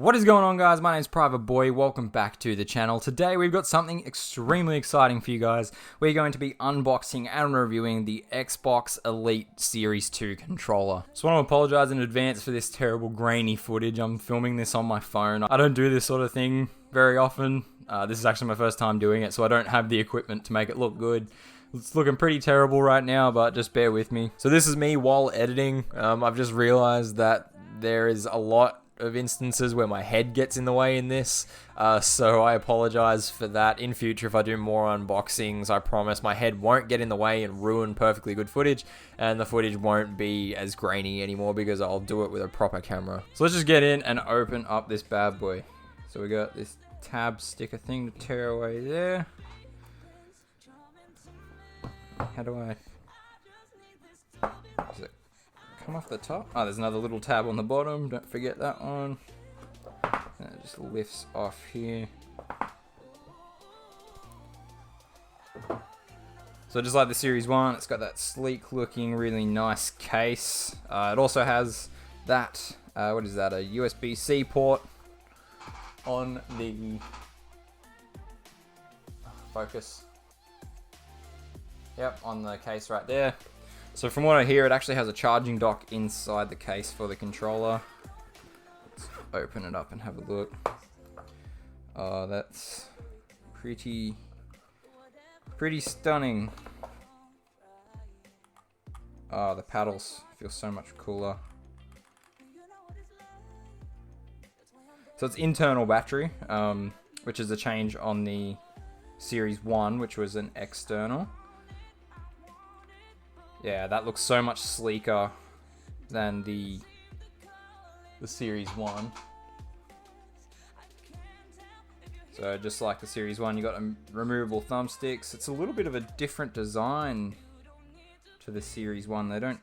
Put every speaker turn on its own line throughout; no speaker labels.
What is going on, guys? My name is Private Boy. Welcome back to the channel. Today we've got something extremely exciting for you guys. We're going to be unboxing and reviewing the Xbox Elite Series 2 controller. Just want to apologize in advance for this terrible grainy footage. I'm filming this on my phone. I don't do this sort of thing very often. This is actually my first time doing it, so I don't have the equipment to make it look good. It's looking pretty terrible right now, but just bear with me. So this is me while editing. I've just realized that there is a lot of instances where my head gets in the way in this, so I apologize for that. In future, if I do more unboxings, I promise my head won't get in the way and ruin perfectly good footage, and the footage won't be as grainy anymore because I'll do it with a proper camera. So let's just get in and open up this bad boy. So we got this tab sticker thing to tear away there. How do I... Does it come off the top? Oh, there's another little tab on the bottom. Don't forget that one. And it just lifts off here. So just like the Series 1, it's got that sleek looking, really nice case. It also has that, what is that, a USB-C port on the focus. Yep, on the case right there. So from what I hear, it actually has a charging dock inside the case for the controller. Let's open it up and have a look. Oh, that's pretty stunning. Oh, the paddles feel so much cooler. So it's internal battery, which is a change on the Series 1, which was an external. Yeah, that looks so much sleeker than the Series 1. So just like the Series 1, you got removable thumbsticks. It's a little bit of a different design to the Series 1. They don't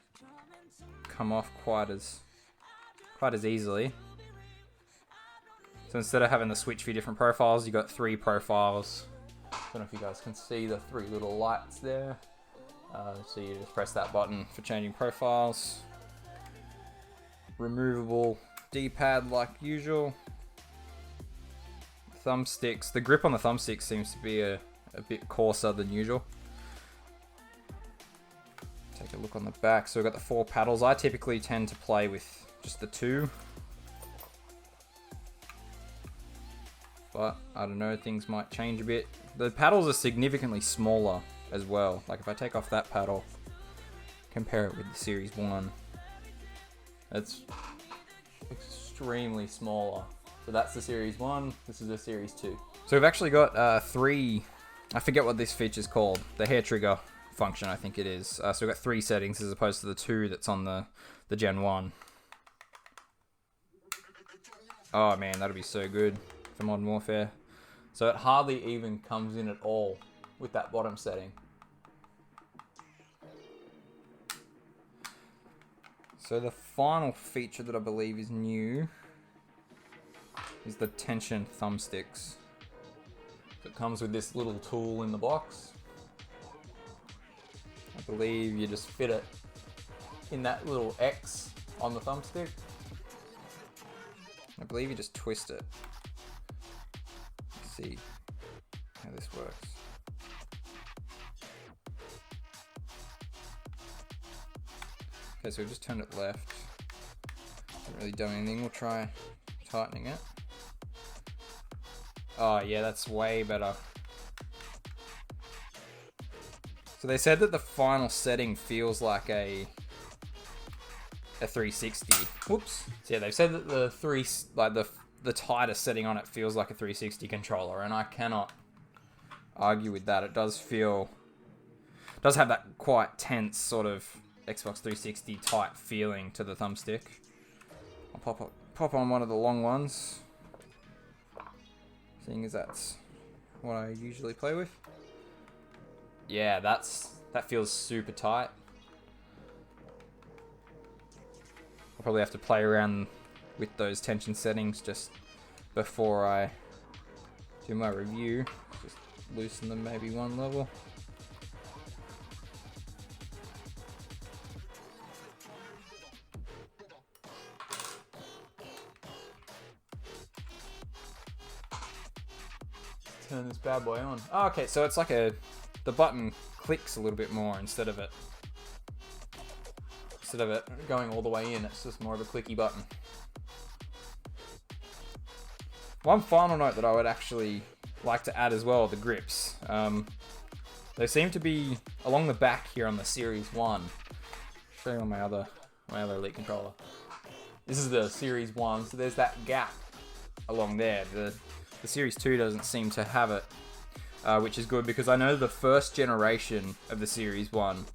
come off quite as easily. So instead of having the switch for your different profiles, you got 3 profiles. I don't know if you guys can see the 3 little lights there. So you just press that button for changing profiles. Removable D-pad like usual. Thumbsticks. The grip on the thumbsticks seems to be a bit coarser than usual. Take a look on the back. So we've got the 4 paddles. I typically tend to play with just the 2. But I don't know, things might change a bit. The paddles are significantly smaller as well. Like if I take off that paddle, compare it with the Series 1, it's extremely smaller. So that's the Series 1, this is the Series 2. So we've actually got 3, I forget what this feature's called, the hair trigger function I think it is. So we've got 3 settings as opposed to the 2 that's on the Gen 1. Oh man, that'll be so good for Modern Warfare. So it hardly even comes in at all with that bottom setting. So the final feature that I believe is new is the tension thumbsticks. So it comes with this little tool in the box. I believe you just fit it in that little X on the thumbstick. I believe you just twist it. Let's see how this works. Okay, so we've just turned it left. Haven't really done anything. We'll try tightening it. Oh yeah, that's way better. So they said that the final setting feels like a 360. Whoops. So yeah, they've said that the tightest setting on it feels like a 360 controller, and I cannot argue with that. It does have that quite tense sort of Xbox 360 type feeling to the thumbstick. I'll pop on one of the long ones, seeing as that's what I usually play with. Yeah, that feels super tight. I'll probably have to play around with those tension settings just before I do my review. Just loosen them maybe one level. turn this bad boy on. Oh, okay, so it's like the button clicks a little bit more instead of it going all the way in. It's just more of a clicky button. One final note that I would actually like to add as well, the grips. They seem to be along the back here on the Series 1. I'll show you on my other Elite controller. This is the Series 1, so there's that gap along there. The Series 2 doesn't seem to have it, which is good because I know the first generation of the Series 1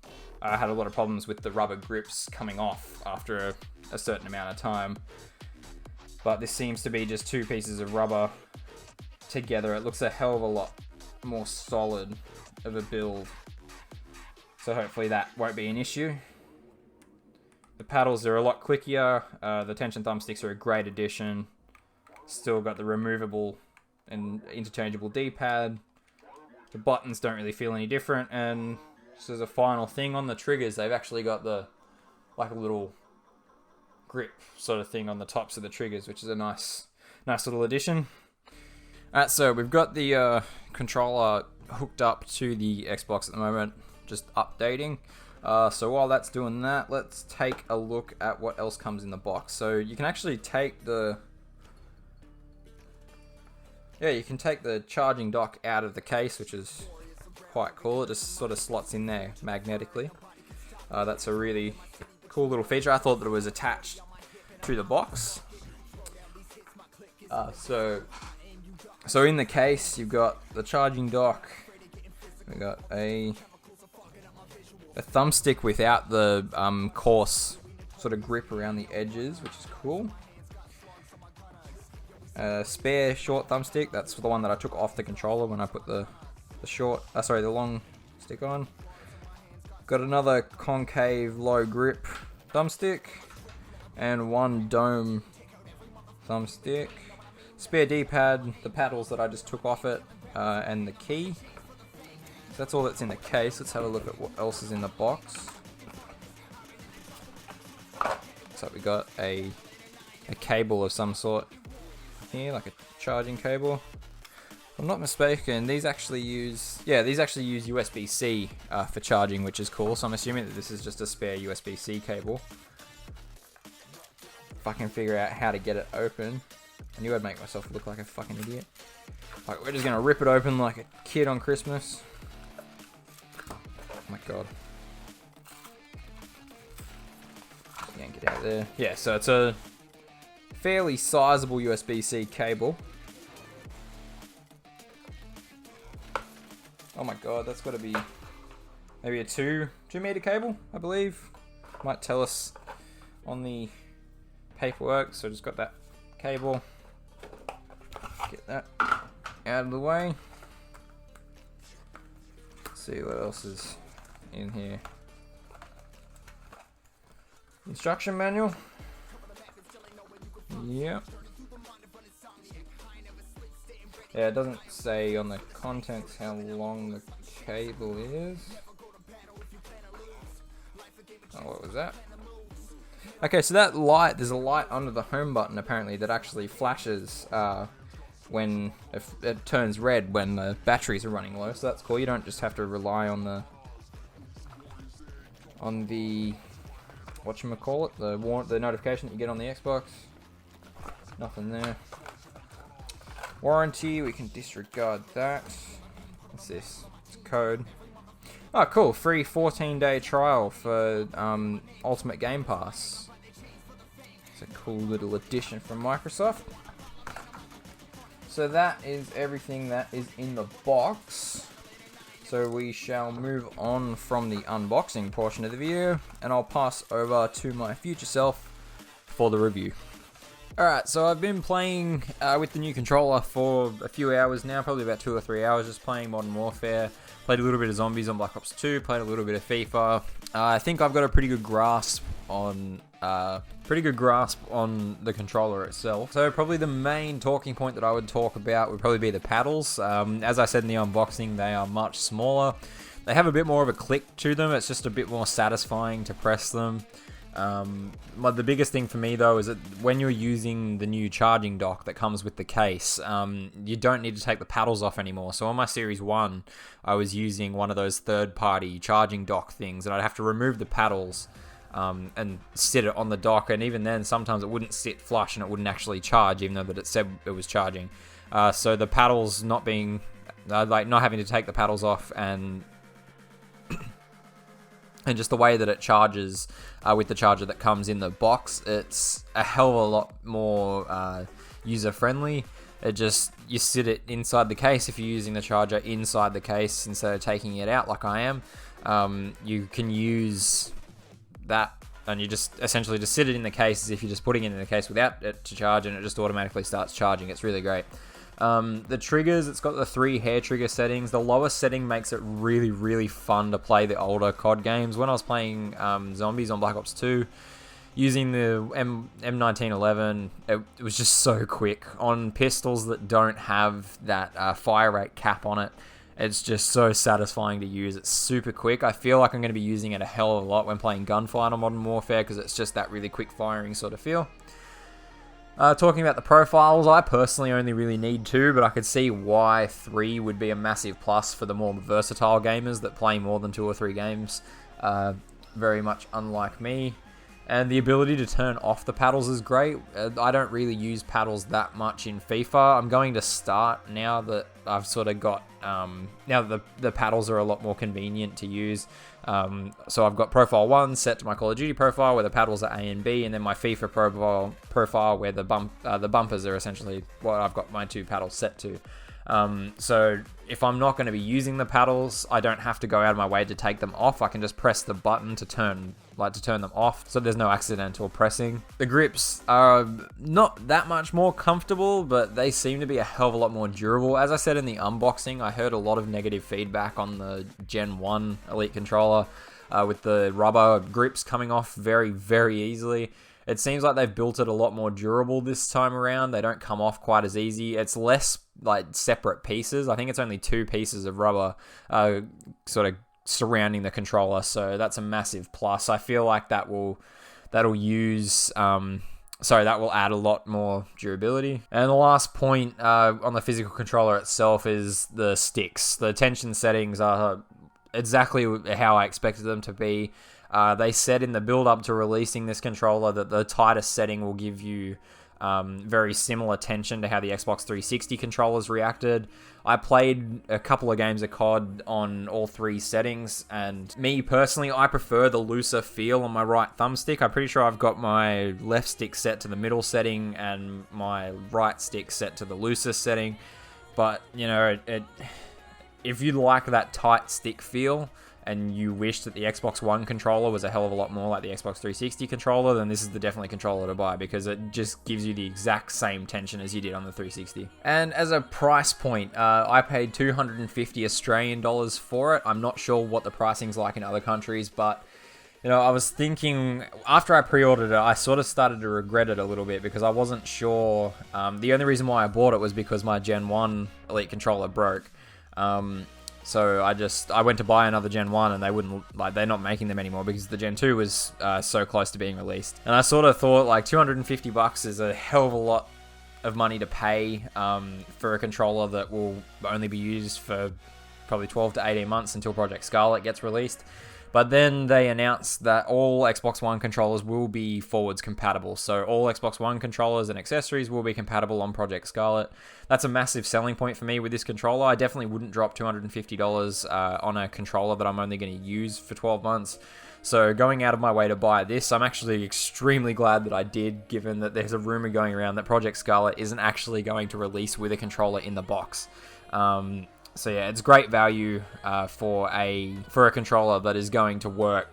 had a lot of problems with the rubber grips coming off after a certain amount of time. But this seems to be just two pieces of rubber together. It looks a hell of a lot more solid of a build. So hopefully that won't be an issue. The paddles are a lot clickier. The tension thumbsticks are a great addition. Still got the removable and interchangeable D-pad. The buttons don't really feel any different, and just as a final thing on the triggers, they've actually got like a little grip sort of thing on the tops of the triggers, which is a nice little addition. Alright, so we've got the controller hooked up to the Xbox at the moment, just updating. So while that's doing that, let's take a look at what else comes in the box. So you can actually take the charging dock out of the case, which is quite cool. It just sort of slots in there magnetically. That's a really cool little feature. I thought that it was attached to the box. So in the case, you've got the charging dock. We got a thumbstick without the coarse sort of grip around the edges, which is cool. A spare short thumbstick. That's the one that I took off the controller when I put the long stick on. Got another concave low grip thumbstick and one dome thumbstick. Spare D-pad, the paddles that I just took off it, and the key. So that's all that's in the case. Let's have a look at what else is in the box. So we got a cable of some sort here, like a charging cable. If I'm not mistaken, these actually use USB-C for charging, which is cool. So I'm assuming that this is just a spare USB-C cable. If I can figure out how to get it open. I knew I'd make myself look like a fucking idiot. Like, we're just gonna rip it open like a kid on Christmas. Oh my god. Yank it out there. Yeah, so it's a fairly sizable USB-C cable. Oh my god, that's got to be maybe a 2 meter cable, I believe. Might tell us on the paperwork. So just got that cable. Get that out of the way. Let's see what else is in here. Instruction manual. Yep. Yeah, it doesn't say on the contents how long the cable is. Oh, what was that? Okay, so that light, there's a light under the home button apparently that actually flashes when it turns red when the batteries are running low. So that's cool. You don't just have to rely on the whatchamacallit, the notification that you get on the Xbox. Nothing there. Warranty, we can disregard that. What's this? It's code. Oh, cool. Free 14-day trial for Ultimate Game Pass. It's a cool little addition from Microsoft. So that is everything that is in the box. So we shall move on from the unboxing portion of the video, and I'll pass over to my future self for the review. Alright, so I've been playing with the new controller for a few hours now, probably about 2 or 3 hours, just playing Modern Warfare. Played a little bit of Zombies on Black Ops 2, played a little bit of FIFA. I think I've got a pretty good grasp on the controller itself. So probably the main talking point that I would talk about would probably be the paddles. As I said in the unboxing, they are much smaller. They have a bit more of a click to them. It's just a bit more satisfying to press them. The biggest thing for me though is that when you're using the new charging dock that comes with the case, you don't need to take the paddles off anymore. So on my Series 1, I was using one of those third-party charging dock things, and I'd have to remove the paddles and sit it on the dock, and even then sometimes it wouldn't sit flush and it wouldn't actually charge, even though that it said it was charging. So the paddles not being, not having to take the paddles off, and just the way that it charges with the charger that comes in the box, it's a hell of a lot more user-friendly. You sit it inside the case if you're using the charger inside the case instead of taking it out like I am. You can use that, and you just essentially just sit it in the case as if you're just putting it in the case without it to charge, and it just automatically starts charging. It's really great. The triggers, it's got the 3 hair trigger settings. The lowest setting makes it really, really fun to play the older COD games. When I was playing Zombies on Black Ops 2, using the M1911, it was just so quick. On pistols that don't have that fire rate cap on it, it's just so satisfying to use. It's super quick. I feel like I'm going to be using it a hell of a lot when playing Gunfight on Modern Warfare, because it's just that really quick firing sort of feel. Talking about the profiles, I personally only really need 2, but I could see why 3 would be a massive plus for the more versatile gamers that play more than 2 or 3 games. Very much unlike me. And the ability to turn off the paddles is great. I don't really use paddles that much in FIFA. I'm going to start now that I've sort of got, now that the paddles are a lot more convenient to use. So I've got profile 1 set to my Call of Duty profile where the paddles are A and B, and then my FIFA profile where the bumpers are essentially what I've got my 2 paddles set to. So if I'm not going to be using the paddles, I don't have to go out of my way to take them off. I can just press the button to turn them off, so there's no accidental pressing. The grips are not that much more comfortable, but they seem to be a hell of a lot more durable. As I said in the unboxing, I heard a lot of negative feedback on the Gen 1 Elite controller with the rubber grips coming off very, very easily. It seems like they've built it a lot more durable this time around. They don't come off quite as easy. It's less like separate pieces. I think it's only 2 pieces of rubber sort of surrounding the controller, so that's a massive plus. I feel like that will add a lot more durability. And the last point on the physical controller itself is the sticks. The tension settings are exactly how I expected them to be. They said in the build-up to releasing this controller that the tightest setting will give you very similar tension to how the Xbox 360 controllers reacted. I played a couple of games of COD on all 3 settings, and me personally, I prefer the looser feel on my right thumbstick. I'm pretty sure I've got my left stick set to the middle setting and my right stick set to the looser setting. But, you know, if you like that tight stick feel, and you wish that the Xbox One controller was a hell of a lot more like the Xbox 360 controller, then this is the definitely controller to buy, because it just gives you the exact same tension as you did on the 360. And as a price point, I paid 250 Australian dollars for it. I'm not sure what the pricing's like in other countries, but you know, I was thinking, after I pre-ordered it, I sort of started to regret it a little bit, because I wasn't sure. The only reason why I bought it was because my Gen 1 Elite controller broke. So I went to buy another Gen 1, and they're not making them anymore because the Gen 2 was so close to being released. And I sort of thought like $250 is a hell of a lot of money to pay for a controller that will only be used for probably 12 to 18 months until Project Scarlet gets released. But then they announced that all Xbox One controllers will be forwards compatible. So all Xbox One controllers and accessories will be compatible on Project Scarlet. That's a massive selling point for me with this controller. I definitely wouldn't drop $250 on a controller that I'm only going to use for 12 months. So going out of my way to buy this, I'm actually extremely glad that I did, given that there's a rumor going around that Project Scarlet isn't actually going to release with a controller in the box. So yeah, it's great value for a controller that is going to work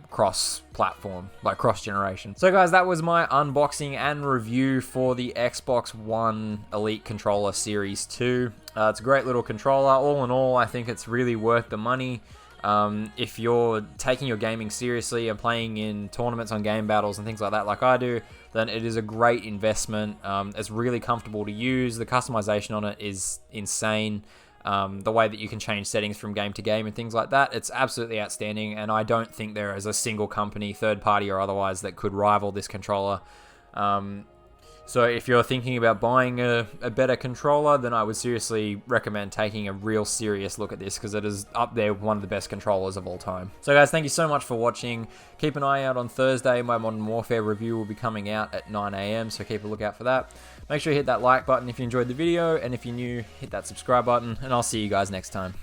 cross-platform, like cross-generation. So guys, that was my unboxing and review for the Xbox One Elite Controller Series 2. It's a great little controller. All in all, I think it's really worth the money. If you're taking your gaming seriously and playing in tournaments on game battles and things like that like I do, then it is a great investment. It's really comfortable to use. The customization on it is insane. the way that you can change settings from game to game and things like that. It's absolutely outstanding, and I don't think there is a single company, third party or otherwise, that could rival this controller. So if you're thinking about buying a better controller, then I would seriously recommend taking a real serious look at this, because it is up there with one of the best controllers of all time. So guys, thank you so much for watching. Keep an eye out on Thursday. My Modern Warfare review will be coming out at 9 AM, so keep a lookout for that. Make sure you hit that like button if you enjoyed the video, and if you're new, hit that subscribe button, and I'll see you guys next time.